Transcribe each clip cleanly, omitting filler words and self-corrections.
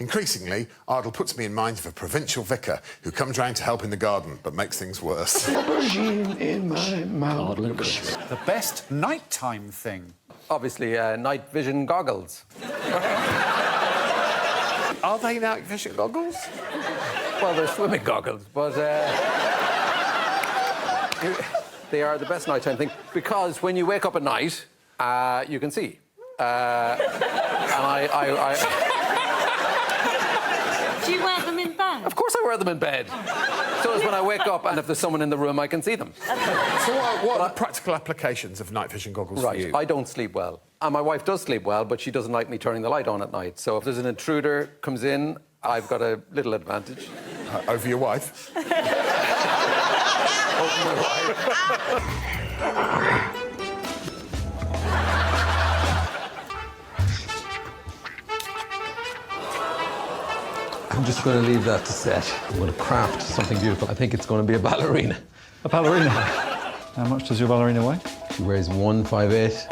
Increasingly, Ardle puts me in mind of a provincial vicar who comes round to help in the garden, but makes things worse. Aubergine in my mouth. The best nighttime thing. Obviously, night vision goggles. Are they night vision goggles? Well, they're swimming goggles, but they are the best nighttime thing because when you wake up at night, you can see. And Do you wear them in bed? Of course I wear them in bed. So as when I wake up and if there's someone in the room, I can see them. So what are the practical applications of night vision goggles for you? I don't sleep well. And my wife does sleep well, but she doesn't like me turning the light on at night. So if there's an intruder comes in, I've got a little advantage. Over your wife? Over my wife. I'm just going to leave that to set. I'm going to craft something beautiful. I think it's going to be a ballerina. A ballerina? How much does your ballerina weigh? She weighs 158.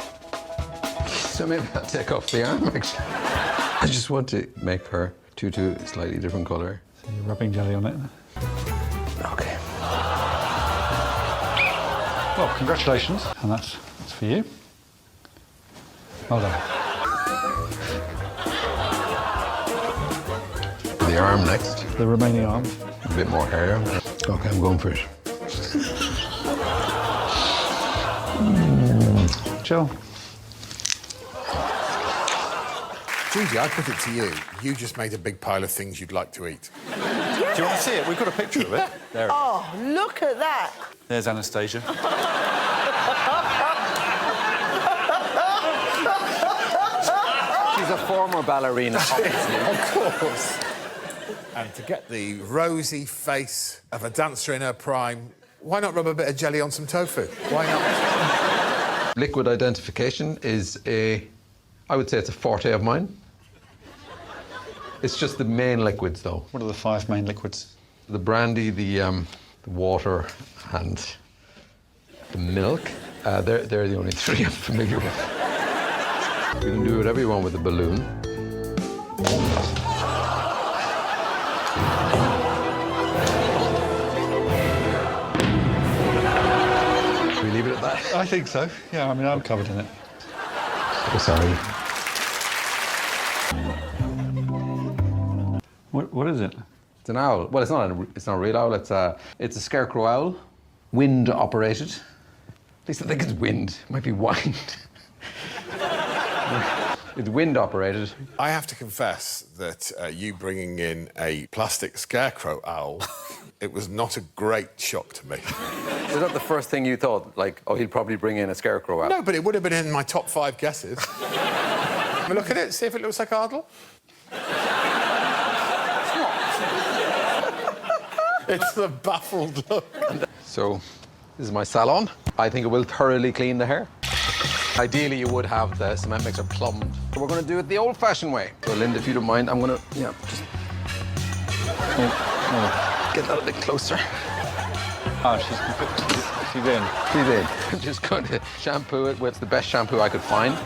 So maybe I'll take off the arm, actually. I just want to make her tutu a slightly different colour. So you're rubbing jelly on it. OK. Well, congratulations. And that's for you. Well done. The arm next. The remaining arm. A bit more hair. OK, I'm going for it. Jill. Judy, I put it to you. You just made a big pile of things you'd like to eat. Do you want to see it? We've got a picture of it. There it is. Oh, look at that. There's Anastasia. She's a former ballerina, obviously. Of course. And to get the rosy face of a dancer in her prime, why not rub a bit of jelly on some tofu? Why not? Liquid identification is I would say it's a forte of mine. It's just the main liquids, though. What are the 5 main liquids? The brandy, the water, and the milk. They're the only 3 I'm familiar with. You can do whatever you want with the balloon. Should we leave it at that? I think so. Yeah, I mean, I'm covered in it. Oh, sorry. What is it? It's an owl. Well, it's not a real owl. It's a scarecrow owl, wind operated. At least I think it's wind. It might be wind. It's wind operated. I have to confess that you bringing in a plastic scarecrow owl, it was not a great shock to me. Was that the first thing you thought? Like, oh, he'll probably bring in a scarecrow owl? No, but it would have been in my top 5 guesses. Have a look at it, see if it looks like Ardle. It's the baffled look. So, this is my salon. I think it will thoroughly clean the hair. Ideally, you would have the cement mixer plumbed. So we're going to do it the old-fashioned way. So, Linda, if you don't mind, I'm going to, just... Get that a bit closer. Oh, she's in. She's in. I'm just going to shampoo it with the best shampoo I could find.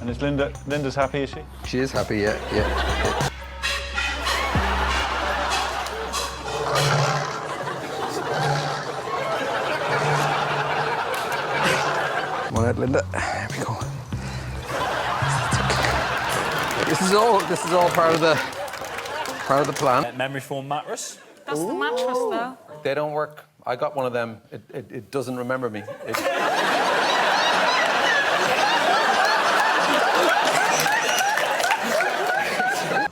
And is Linda's happy, is she? She is happy, yeah. Come on out, Linda. There we go. This is all part of the plan. Memory foam mattress. That's the mattress, though. They don't work. I got one of them. It doesn't remember me.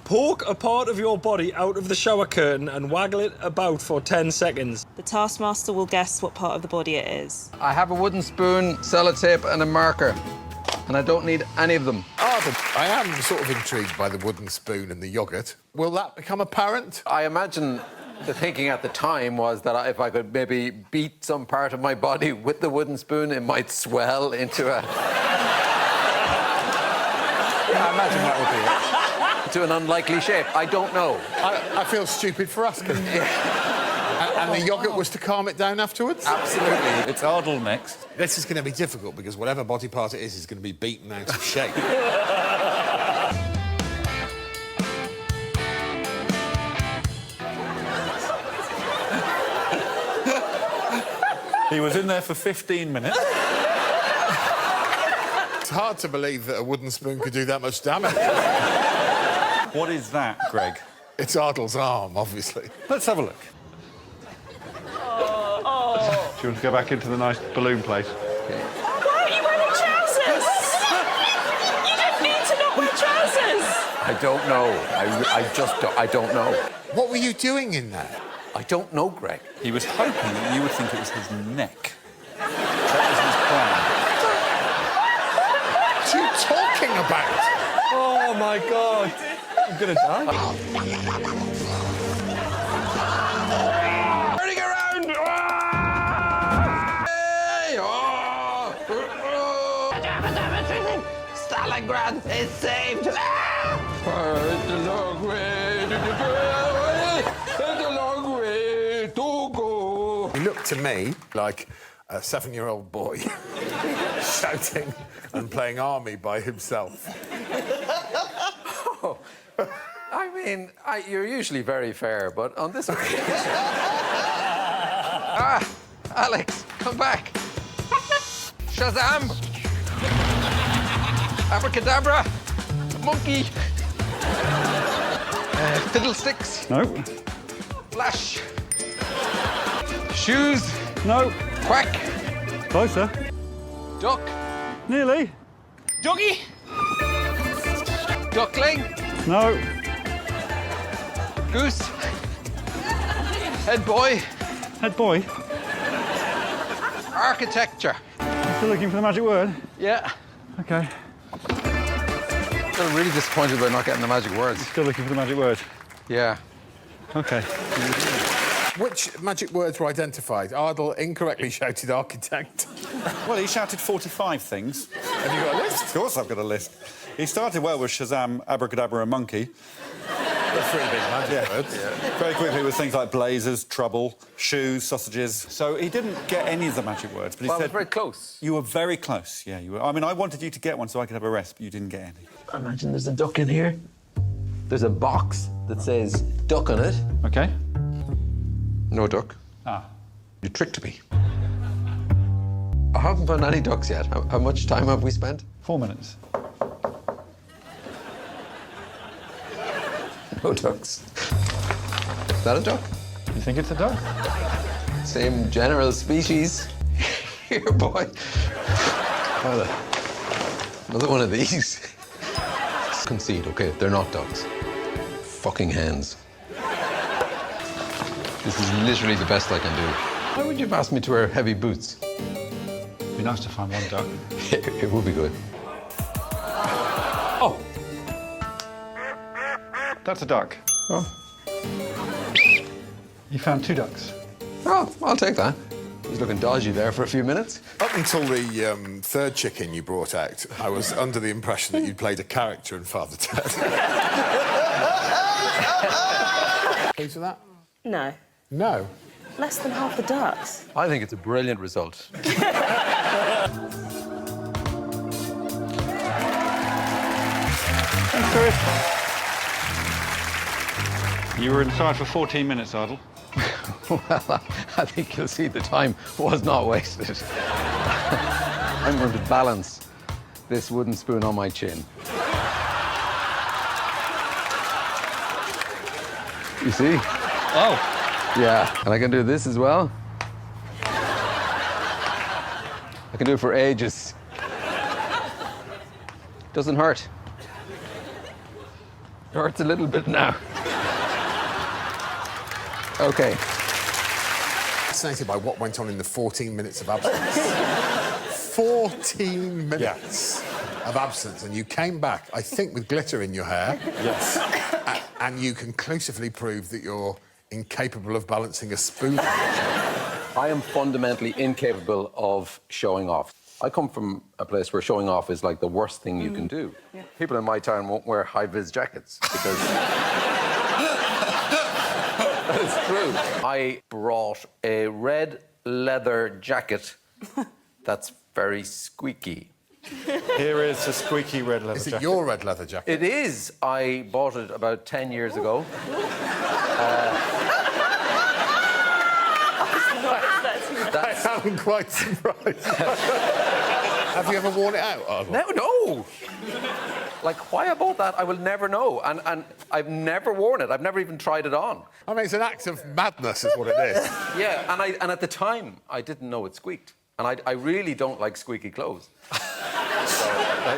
Poke a part of your body out of the shower curtain and waggle it about for 10 seconds. The taskmaster will guess what part of the body it is. I have a wooden spoon, sellotape, and a marker, and I don't need any of them. Ardle, I am sort of intrigued by the wooden spoon and the yoghurt. Will that become apparent? I imagine the thinking at the time was that if I could maybe beat some part of my body with the wooden spoon, it might swell into a... Yeah, I imagine that would be it. To an unlikely shape. I don't know. I feel stupid for asking. And the yoghurt was to calm it down afterwards? Absolutely. It's Ardle next. This is going to be difficult because whatever body part it is going to be beaten out of shape. He was in there for 15 minutes. It's hard to believe that a wooden spoon could do that much damage. What is that, Greg? It's Ardle's arm, obviously. Let's have a look. Do you want to go back into the nice balloon place? Why aren't you wearing trousers? You didn't need to not wear trousers. I don't know. I don't know. What were you doing in there? I don't know, Greg. He was hoping that you would think it was his neck. That What are you talking about? Oh my God! I'm gonna die. Turning around! Hey! Stalingrad is saved! It's a long way to go. It's a long way to go. He looked to me like a 7-year-old boy shouting and playing army by himself. I mean, you're usually very fair, but on this occasion... Alex, come back. Shazam! Abracadabra! Monkey! Fiddlesticks! No. Flash! Shoes! No. Quack! Closer. Duck! Nearly. Doggy. Duckling! No. Goose! Head boy! Head boy. Architecture! Still looking for the magic word? Yeah. Okay. I'm really disappointed about not getting the magic words. Still looking for the magic word? Yeah. Okay. Which magic words were identified? Ardle incorrectly shouted architect. Well, he shouted 45 things. Have you got a list? Of course I've got a list. He started well with Shazam, Abracadabra and Monkey. That's three big magic words. Very quickly with things like blazers, trouble, shoes, sausages. So he didn't get any of the magic words, but he Well, I said... was very close. You were very close, yeah, you were. I mean, I wanted you to get one so I could have a rest, but you didn't get any. Imagine there's a duck in here. There's a box that says duck on it. Okay. No duck. Ah. You tricked me. I haven't found any ducks yet. How much time have we spent? 4 minutes. No ducks. Is that a duck? You think it's a duck? Same general species. Here, boy. Another one of these. Concede, okay, they're not ducks. Fucking hens. This is literally the best I can do. Why would you have asked me to wear heavy boots? It'd be nice to find one duck. It would be good. Oh! That's a duck. Oh. You found 2 ducks. Oh, I'll take that. He's looking dodgy there for a few minutes. Up until the third chicken you brought out, I was under the impression that you'd played a character in Father Ted. Pleased with that? No. No. Less than half the ducks. I think it's a brilliant result. Thanks, Chris. You were inside for 14 minutes, Ardle. Well, I think you'll see the time was not wasted. I'm going to balance this wooden spoon on my chin. You see? Oh. Yeah, and I can do this as well. I can do it for ages. Doesn't hurt. It hurts a little bit now. Okay. Fascinated by what went on in the 14 minutes of absence. 14 minutes of absence, and you came back, I think, with glitter in your hair. Yes. And you conclusively proved that you're incapable of balancing a spoon. I am fundamentally incapable of showing off. I come from a place where showing off is like the worst thing you can do. Yeah. People in my town won't wear high-vis jackets because... That's true. I brought a red leather jacket that's very squeaky. Here is a squeaky red leather Is it jacket. your red leather jacket? It is. I bought it about 10 years ago. I am quite surprised. Have you ever worn it out, Ardwell? No. Like, why I bought that, I will never know. And I've never worn it. I've never even tried it on. I mean, it's an act of madness, is what it is. Yeah, and at the time, I didn't know it squeaked. And I really don't like squeaky clothes.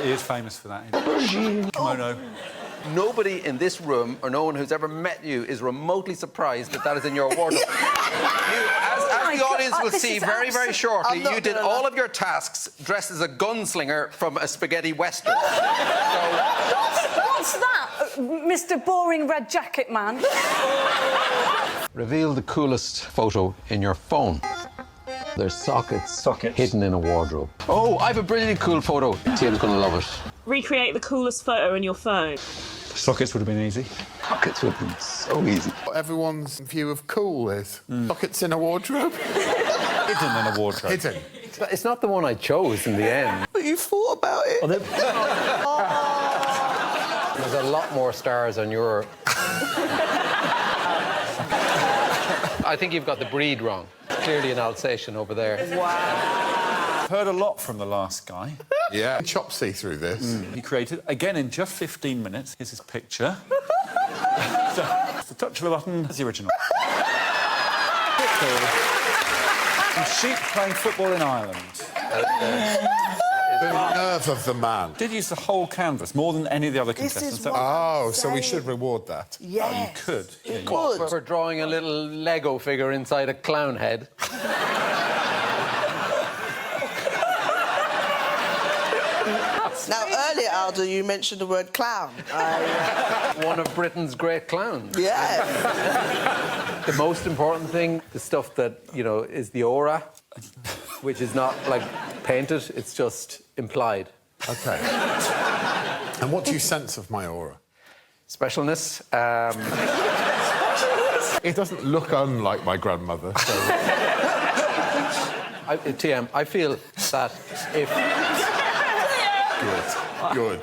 He is famous for that. Kimono. Nobody in this room, or no one who's ever met you, is remotely surprised that is in your wardrobe. As the audience will see very, very shortly, you did all of your tasks dressed as a gunslinger from a spaghetti western. What's that, Mr. Boring Red Jacket Man? Reveal the coolest photo in your phone. There's sockets hidden in a wardrobe. Oh, I have a brilliantly cool photo. Tim's gonna love it. Recreate the coolest photo in your phone. Sockets would have been easy. Sockets would have been so easy. What everyone's view of cool is. Pockets in a wardrobe. Hidden in a wardrobe. Hidden. It's not the one I chose in the end. But you thought about it. There's a lot more stars on your... I think you've got the breed wrong. Clearly an Alsatian over there. I've heard a lot from the last guy. Yeah. Chopsy through this. He created, again, in just 15 minutes. Here's his picture. So, it's the touch of a button. That's the original. Some sheep playing football in Ireland. The nerve of the man. Did use the whole canvas, more than any of the other contestants. Oh, so we should reward that. You could. Yeah, We're drawing a little Lego figure inside a clown head. Now, earlier, Aldo, you mentioned the word clown. One of Britain's great clowns. Yeah. The most important thing, the stuff that, you know, is the aura, which is not, like, painted, it's just implied. OK. And what do you sense of my aura? Specialness. It doesn't look unlike my grandmother, so... TM, I feel that if... Good.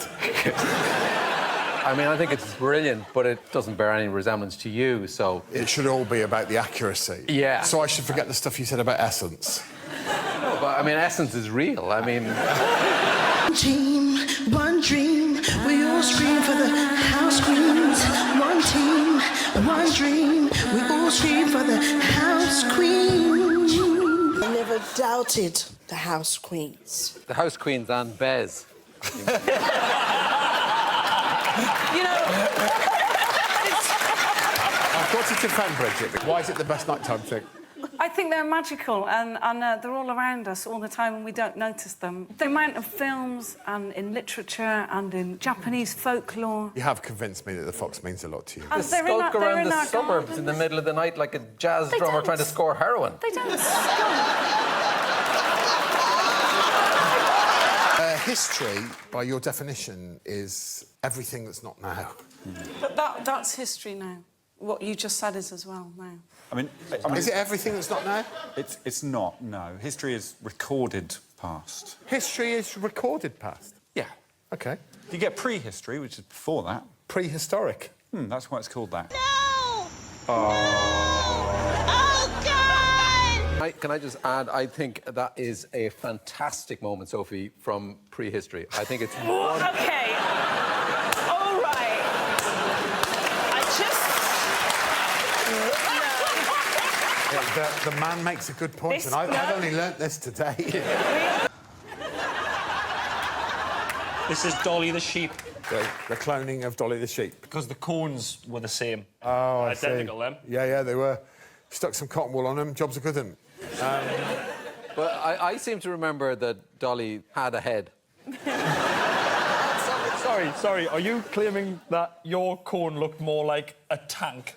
I mean, I think it's brilliant, but it doesn't bear any resemblance to you, so... It should all be about the accuracy. Yeah. So I should forget the stuff you said about Essence. No, but, I mean, Essence is real. I mean... One dream, we all scream for the house queens. One team, one dream, we all scream for the house queens. I never doubted the house queens. The House Queens and Bez. You know... I've got to defend Bridget. Why is it the best nighttime thing? I think they're magical and they're all around us all the time and we don't notice them. The amount of films and in literature and in Japanese folklore. You have convinced me that the fox means a lot to you. And They they're in skulk our- they're around in the our suburbs gardens. in the middle of the night like a jazz They drummer don't. trying to score heroin. They don't skunk. History, by your definition, is everything that's not now. But that's history now. What you just said is as well now. I mean, Is it everything that's not now? it's not, no. History is recorded past. History is recorded past. Yeah. OK. You get prehistory, which is before that. Prehistoric. That's why it's called that. Can I just add, I think that is a fantastic moment, Sophie, from prehistory. I think it's... Okay. All right. I just... The man makes a good point, and I've only learnt this today. This is Dolly the sheep. The cloning of Dolly the sheep. Because the cones were the same. Oh, I see. Identical, them. Yeah, they were. Stuck some cotton wool on them, jobs are good then. But I seem to remember that Dolly had a head. Sorry, are you claiming that your cone looked more like a tank?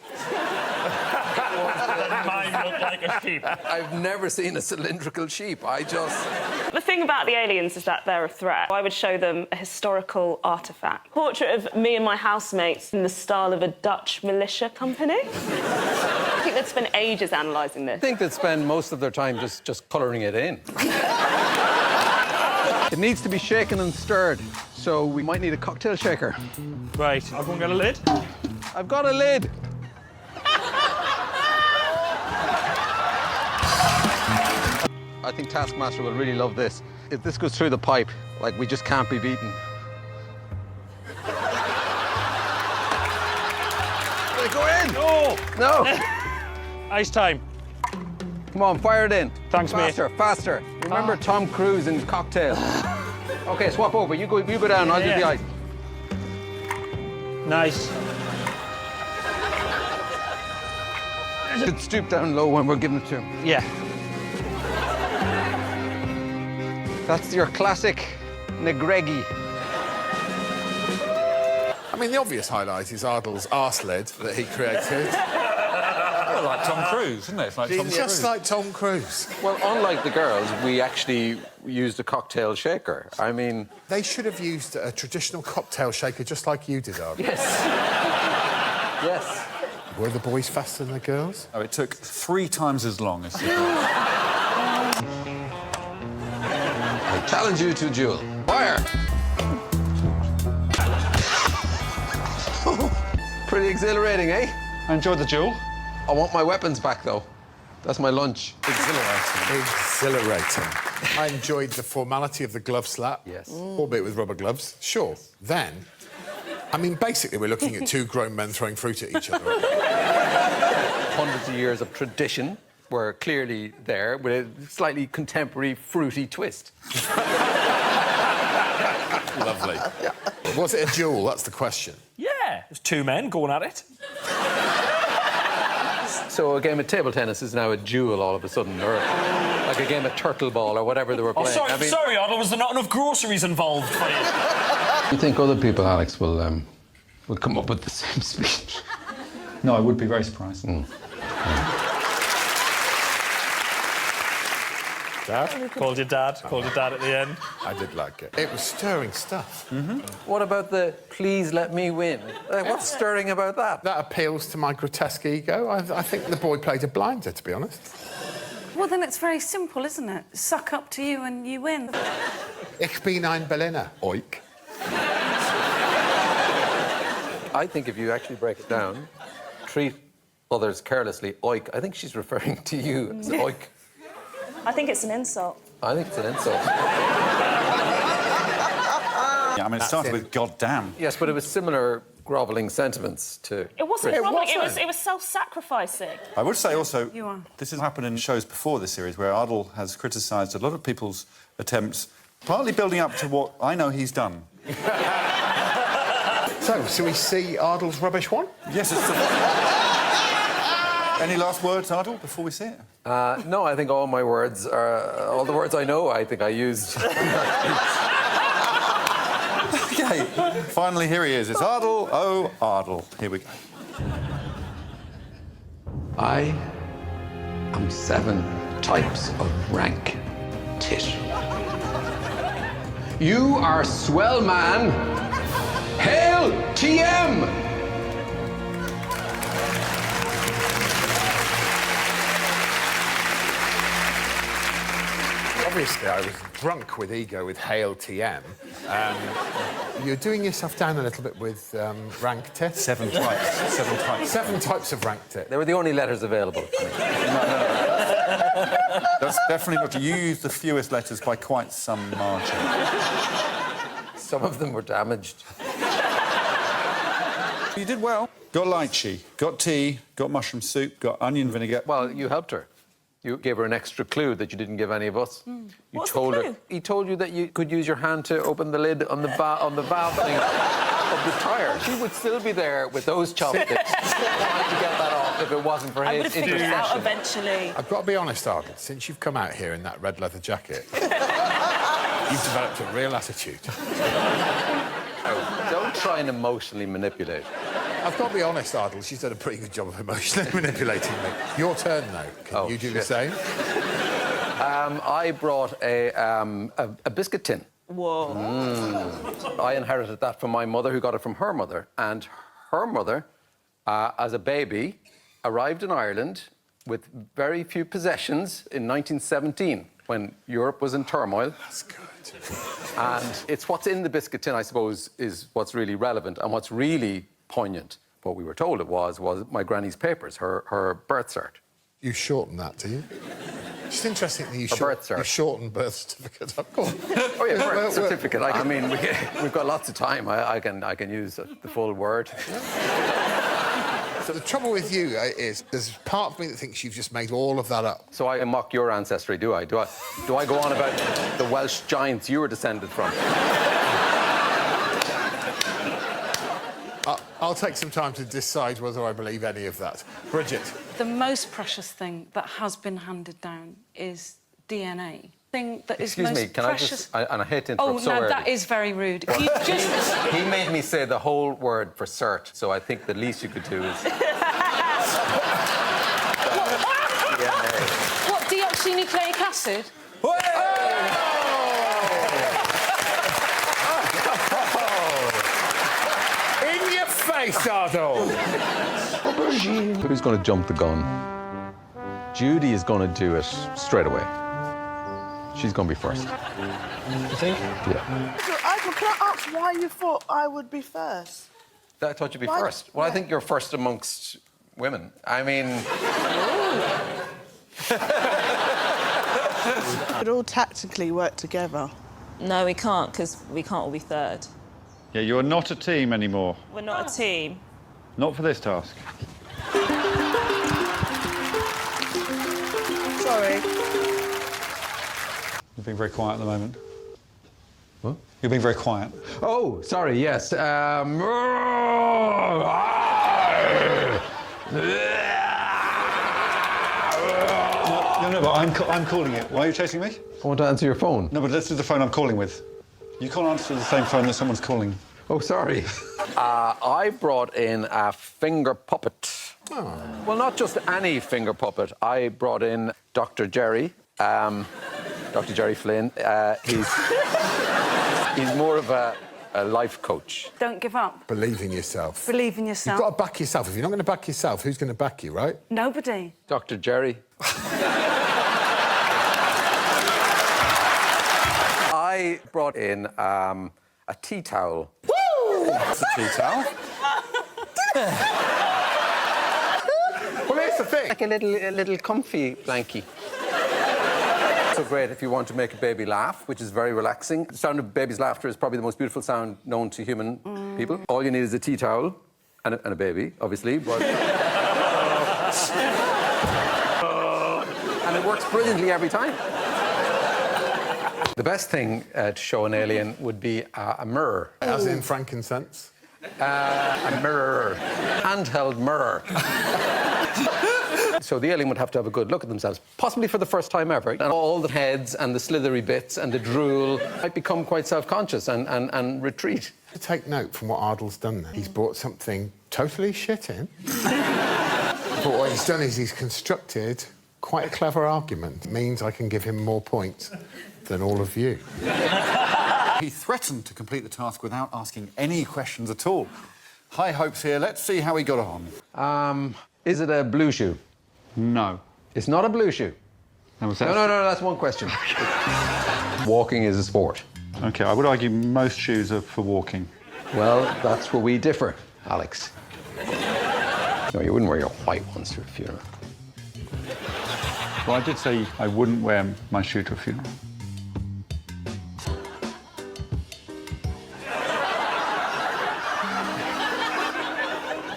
Than mine looked like a sheep? I've never seen a cylindrical sheep. The thing about the aliens is that they're a threat. I would show them a historical artefact. Portrait of me and my housemates in the style of a Dutch militia company. I think they'd spend ages analysing this. I think they'd spend most of their time just colouring it in. It needs to be shaken and stirred, so we might need a cocktail shaker. Right, I'll go and get a lid. I've got a lid. I think Taskmaster will really love this. If this goes through the pipe, like, we just can't be beaten. Will it go in? Oh! No! Ice time. Come on, fire it in. Thanks, mate. faster, Faster. Remember Tom Cruise in Cocktail? Okay, swap over. You go down, I'll do the ice. Nice. You should stoop down low when we're giving it to him. Yeah. That's your classic Negregi. I mean, the obvious highlight is Ardle's arse lid that he created. Well, like Tom Cruise, isn't it? It's like Tom Just Cruise. like Tom Cruise. Well, unlike the girls, we actually used a cocktail shaker. I mean... They should have used a traditional cocktail shaker just like you did, Ardle. Yes. Yes. Were the boys faster than the girls? Oh, it took 3 times as long as... I challenge you to a duel. Fire! Pretty exhilarating, eh? I enjoyed the duel. I want my weapons back, though. That's my lunch. Exhilarating. I enjoyed the formality of the glove slap. Yes. Albeit with rubber gloves. Sure. Then, I mean, basically, we're looking at 2 grown men throwing fruit at each other. Hundreds of years of tradition were clearly there with a slightly contemporary, fruity twist. Lovely. Yeah. Was it a duel? That's the question. Yeah, there's 2 men going at it. So a game of table tennis is now a duel all of a sudden, or like a game of turtle ball or whatever they were playing. Sorry, Ardle, was there not enough groceries involved for you? You think other people, Alex, will come up with the same speech? No, I would be very surprised. Dad? Called your dad at the end. I did like it. It was stirring stuff. What about the please let me win? What's stirring about that? That appeals to my grotesque ego. I think the boy played a blinder, to be honest. Well, then it's very simple, isn't it? Suck up to you and you win. Ich bin ein Berliner. Oik. I think if you actually break it down, treat others carelessly, oik. I think she's referring to you as oik. I think it's an insult. I think it's an insult. Yeah, I mean, it started with goddamn. Yes, but it was similar grovelling sentiments to... It wasn't It grovelling, wasn't. it was self-sacrificing. I would say also, You are. this has happened in shows before this series where Ardle has criticised a lot of people's attempts, partly building up to what I know he's done. So, shall we see Ardle's rubbish one? Yes, it's the... Any last words, Ardle, before we see it? No, I think all my words are... all the words I know, I think I used. OK, finally, here he is. It's Ardle, oh, Ardle. Here we go. I am 7 types of rank tit. You are swell man. Hail TM! Obviously, I was drunk with ego with Hail TM. You're doing yourself down a little bit with rank tit. 7 types. 7 types. 7 types of rank tit. They were the only letters available. That's definitely not... You used the fewest letters by quite some margin. Some of them were damaged. You did well. Got lychee, got tea, got mushroom soup, got onion vinegar. Well, you helped her. You gave her an extra clue that you didn't give any of us. You What's the told her. clue? He told you that you could use your hand to open the lid on the valve thing of the tyre. She would still be there with those chopsticks, trying to get that off if it wasn't for I would his have figured it out intercession. eventually. I've got to be honest, Ardle, since you've come out here in that red leather jacket, you've developed a real attitude. Don't try and emotionally manipulate. I've got to be honest, Ardle, she's done a pretty good job of emotionally manipulating me. Your turn, though. Can you do the same? I brought a biscuit tin. Whoa. I inherited that from my mother, who got it from her mother. And her mother, as a baby, arrived in Ireland with very few possessions in 1917, when Europe was in turmoil. That's good. And it's what's in the biscuit tin, I suppose, is what's really relevant and what's really poignant. What we were told it was my granny's papers, her birth cert. You shorten that, do you? It's interesting that you, birth cert. you shortened birth certificate. Go on. Oh yeah, birth certificate. I mean, we've got lots of time. I can use the full word. So the trouble with you is there's part of me that thinks you've just made all of that up. So I mock your ancestry, do I? Do I go on about the Welsh giants you were descended from? I'll take some time to decide whether I believe any of that. Bridget. The most precious thing that has been handed down is DNA. Thing that is Excuse most me, can precious... I just... and I hate to interrupt Oh, so no, early. that is very rude. You just... He made me say the whole word for cert, so I think the least you could do is... DNA. What, deoxynucleic acid? In your face, Ardal! Who's going to jump the gun? Judy is going to do it straight away. She's going to be first. You think? Yeah. Ardal, can I ask why you thought I would be first? I thought you'd be Why- first. Well, I yeah. think you're first amongst women. I mean... We could all tactically work together. No, we can't, because we can't all be third. Yeah, you're not a team anymore. We're not a team. Not for this task. Sorry. You're being very quiet at the moment. What? You're being very quiet. Oh, sorry, yes. No, but I'm calling it. Why are you chasing me? I want to answer your phone. No, but this is the phone I'm calling with. You can't answer the same phone that someone's calling. Oh, sorry. I brought in a finger puppet. Oh. Well, not just any finger puppet. I brought in Dr. Jerry, Dr. Jerry Flynn. He's more of a life coach. Don't give up. Believe in yourself. Believe in yourself. You've got to back yourself. If you're not going to back yourself, who's going to back you, right? Nobody. Dr. Jerry. I brought in a tea towel. Woo! That's a tea towel. Well, here's the thing. Like a little comfy blankie. So great if you want to make a baby laugh, which is very relaxing. The sound of a baby's laughter is probably the most beautiful sound known to human people. All you need is a tea towel and a baby, obviously. But... and it works brilliantly every time. The best thing to show an alien would be a mirror. As in frankincense. A mirror. Handheld mirror. So the alien would have to have a good look at themselves, possibly for the first time ever. And all the heads and the slithery bits and the drool might become quite self-conscious and retreat. To take note from what Ardal's done there, he's brought something totally shit in. But what he's done is he's constructed quite a clever argument. It means I can give him more points than all of you. He threatened to complete the task without asking any questions at all. High hopes here. Let's see how he got on. Is it a blue shoe? No. It's not a blue shoe. No, That's one question. Walking is a sport. OK, I would argue most shoes are for walking. Well, that's where we differ, Alex. No, you wouldn't wear your white ones to a funeral. Well, I did say I wouldn't wear my shoe to a funeral.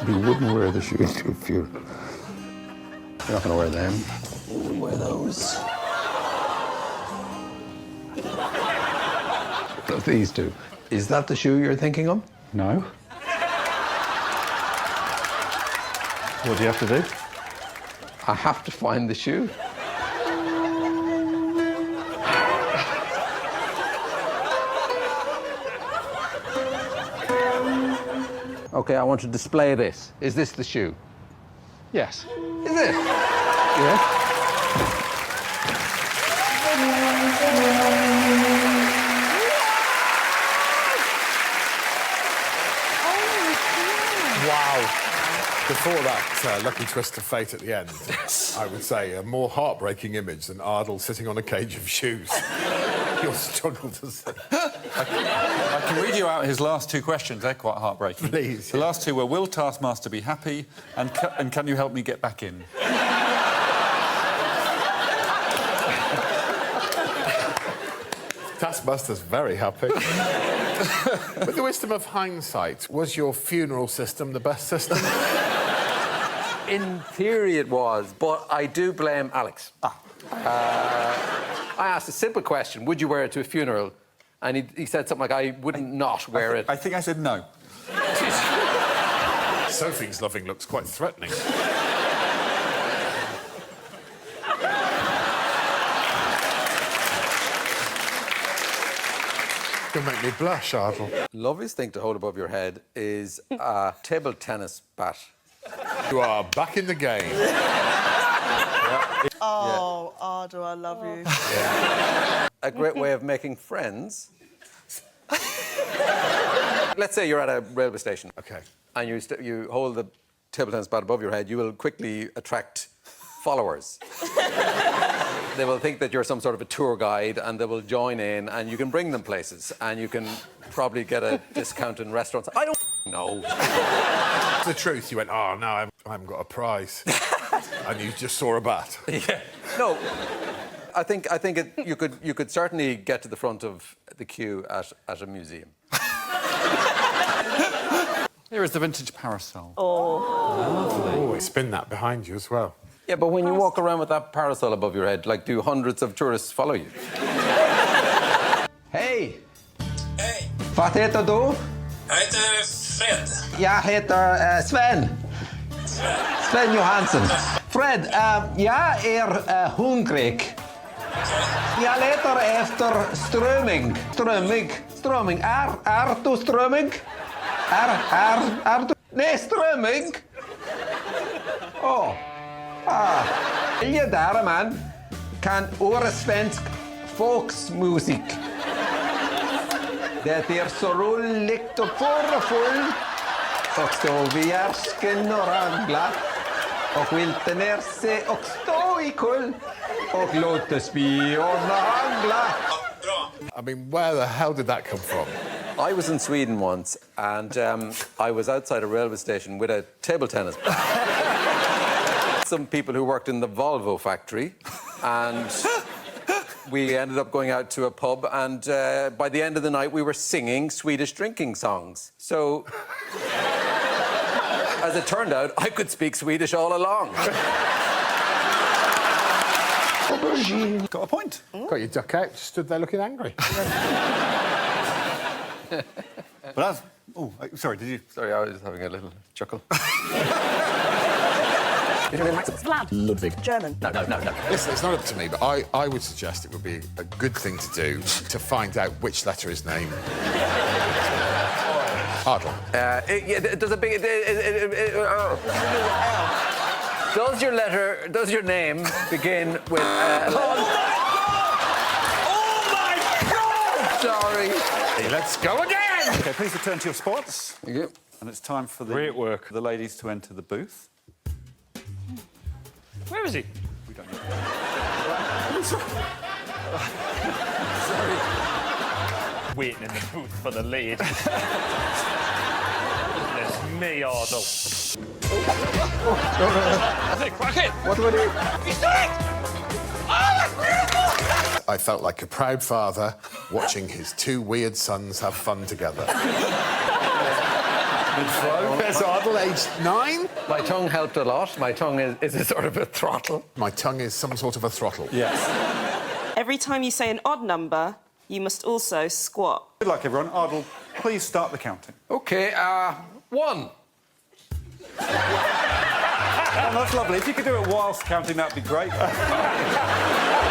You wouldn't wear the shoes to a funeral. You're not going to wear them. You wouldn't wear those. So these two. Is that the shoe you're thinking of? No. What do you have to do? I have to find the shoe. Okay, I want to display this. Is this the shoe? Yes. Is it? Yes. Wow. Before that lucky twist of fate at the end, I would say a more heartbreaking image than Ardal sitting on a cage of shoes. You'll struggle to see. I can read you out his last two questions. They're quite heartbreaking. Please. The last two were, will Taskmaster be happy? And can you help me get back in? Taskmaster's very happy. With the wisdom of hindsight, was your funeral system the best system? In theory, it was, but I do blame Alex. I asked a simple question: would you wear it to a funeral? And he said something like, "I wouldn't not wear it." I think I said no. Sophie's loving looks quite threatening. You'll make me blush, Ardle. Loveliest thing to hold above your head is a table tennis bat. You are back in the game. Oh, Ardle, I love you. A great way of making friends. Let's say you're at a railway station. OK. And you hold the table tennis bat above your head, you will quickly attract followers. They will think that you're some sort of a tour guide and they will join in and you can bring them places and you can probably get a discount in restaurants. I don't know. The truth, you went, oh, no, I haven't got a prize. And you just saw a bat. Yeah. No. I think you could certainly get to the front of the queue at a museum. Here is the vintage parasol. Oh, spin that behind you as well. Yeah, but when you walk around with that parasol above your head, like, do hundreds of tourists follow you? Hej! Hej! Vad heter du? Jag heter Fred. Jag heter Sven. Sven Johansson. Fred, jag är hungrig. Jag letar efter strömming. Strömming. Är du strömming? Är du... Nej, strömming! Åh. Där man kan svensk folksmusik. Det är så roligt och full. Och stå vid gärsken och rangla. Och vilta ner sig och stå i kull. Och låta spionerna handla. I mean, where the hell did that come from? I was in Sweden once and I was outside a railway station with a table tennis bat. Some people who worked in the Volvo factory, and we ended up going out to a pub, and by the end of the night we were singing Swedish drinking songs. So, as it turned out, I could speak Swedish all along. Got a point. Got your duck out, just stood there looking angry. But that's... Oh, sorry, did you... Sorry, I was just having a little chuckle. Vlad. Ludwig. German. No. Listen, it's not up to me, but I would suggest it would be a good thing to do to find out which letter is named. Ardle. Does a big... Does your name begin with... Oh my God! Sorry. Hey, let's go again! OK, please return to your spots. Thank you. And it's time for Great work. the ladies to enter the booth. Where is he? We don't know. Sorry. Waiting in the booth for the lead. Goodness me, Ardle. Crack it! What do I do? He's doing it! Oh, that's beautiful! I felt like a proud father watching his two weird sons have fun together. There's Ardle, aged 9. My tongue helped a lot. My tongue is a sort of a throttle. My tongue is some sort of a throttle. Yes. Every time you say an odd number, you must also squat. Good luck, everyone. Ardle, please start the counting. OK, 1. Oh, that's lovely. If you could do it whilst counting, that'd be great.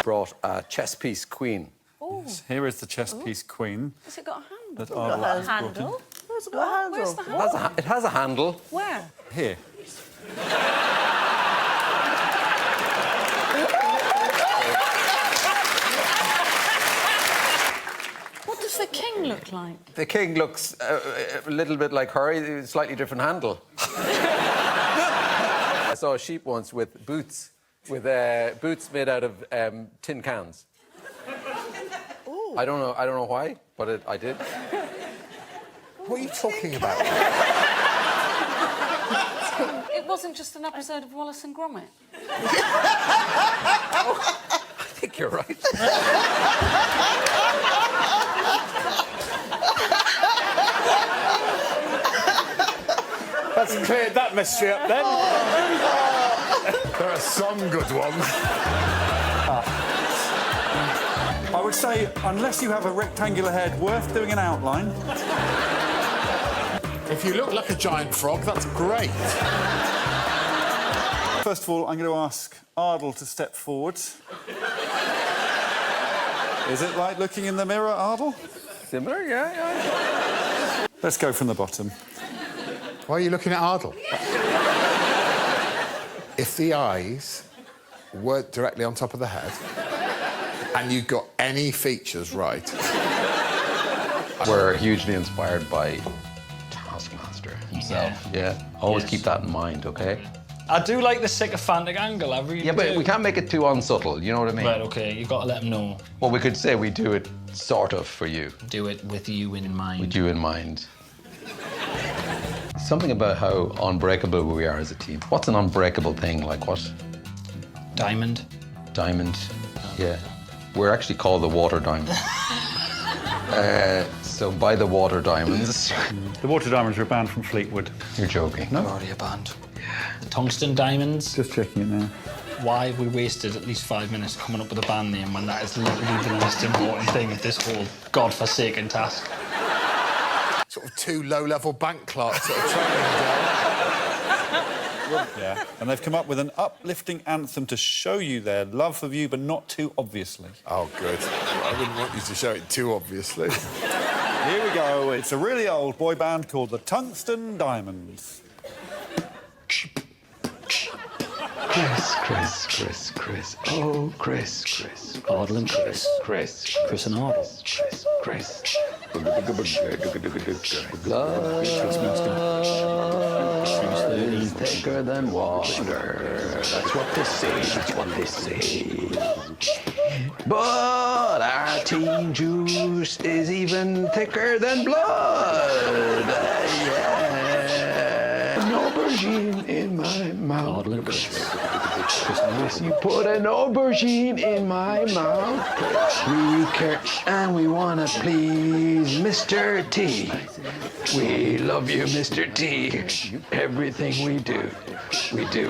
Brought a chess piece queen. Yes, here is the chess piece queen. Has it got a handle? That Ardle has brought in. Handle? Where's the handle? Where's the handle? It has a handle. Where? Here. What does the king look like? The king looks a little bit like her, a slightly different handle. I saw a sheep once with boots, boots made out of tin cans. Ooh. I don't know why, but I did. What are you talking about? It wasn't just an episode of Wallace and Gromit. I think you're right. That's cleared that mystery up then. There are some good ones. I would say, unless you have a rectangular head, worth doing an outline. If you look like a giant frog, that's great. First of all, I'm going to ask Ardle to step forward. Is it like looking in the mirror, Ardle? Similar, yeah. Let's go from the bottom. Why are you looking at Ardle? If the eyes weren't directly on top of the head and you got any features right... We're hugely inspired by Taskmaster himself. Yeah. Always keep that in mind, OK? I do like the sycophantic angle, I really Yeah, but do. we can't make it too unsubtle, you know what I mean? Right, OK, you've got to let them know. Well, we could say we do it sort of for you. Do it with you in mind. With you in mind. Something about how unbreakable we are as a team. What's an unbreakable thing? Like what? Diamond. Diamond, yeah. We're actually called the Water Diamond. So by the Water Diamonds. The Water Diamonds were banned from Fleetwood. You're joking. We're already a band. The Tungsten Diamonds. Just checking it now. Why have we wasted at least 5 minutes coming up with a band name when that is literally the least important thing of this whole godforsaken task? Sort of two low-level bank clerks that are training down. Yeah. And they've come up with an uplifting anthem to show you their love of you, but not too obviously. Oh, good. I wouldn't want you to show it too obviously. Here we go. It's a really old boy band called the Tungsten Diamonds. Chris. Oh, Chris. Ardle and Chris. Chris. Chris and Ardle. Chris. Is thicker than water. That's what they say. But our teen juice is even thicker than blood. Yeah. An aubergine in my mouth. Ardle and Chris. You put an aubergine in my mouth. We care and we wanna please Mr. T. We love you, Mr. T. Everything we do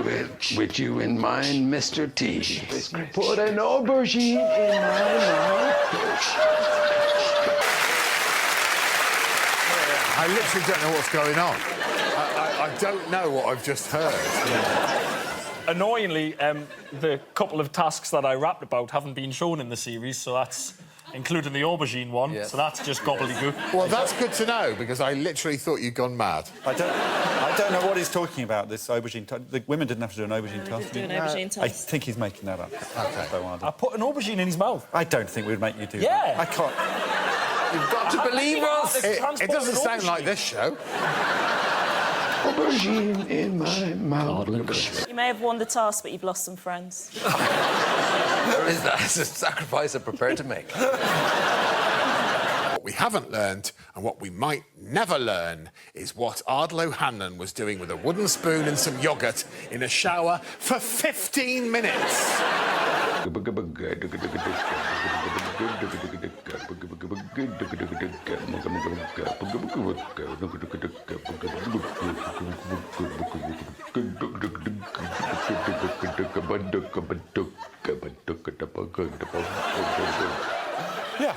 it with you in mind, Mr. T. You put an aubergine in my mouth. I literally don't know what's going on. I don't know what I've just heard. Annoyingly, the couple of tasks that I rapped about haven't been shown in the series, so that's including the aubergine one, so that's just gobbledygook. Well, that's good to know, because I literally thought you'd gone mad. I don't know what he's talking about, this aubergine task. The women didn't have to do an aubergine task. Do an aubergine task. I think he's making that up. OK. I put an aubergine in his mouth. I don't think we'd make you do Yeah. that. I can't... You've got to believe us. It doesn't sound like this show. Aubergine in my mouth. You may have won the task, but you've lost some friends. There is that. It's a sacrifice I'm prepared to make. What we haven't learned, and what we might never learn, is what Ardle O'Hanlon was doing with a wooden spoon and some yoghurt in a shower for 15 minutes. Yeah.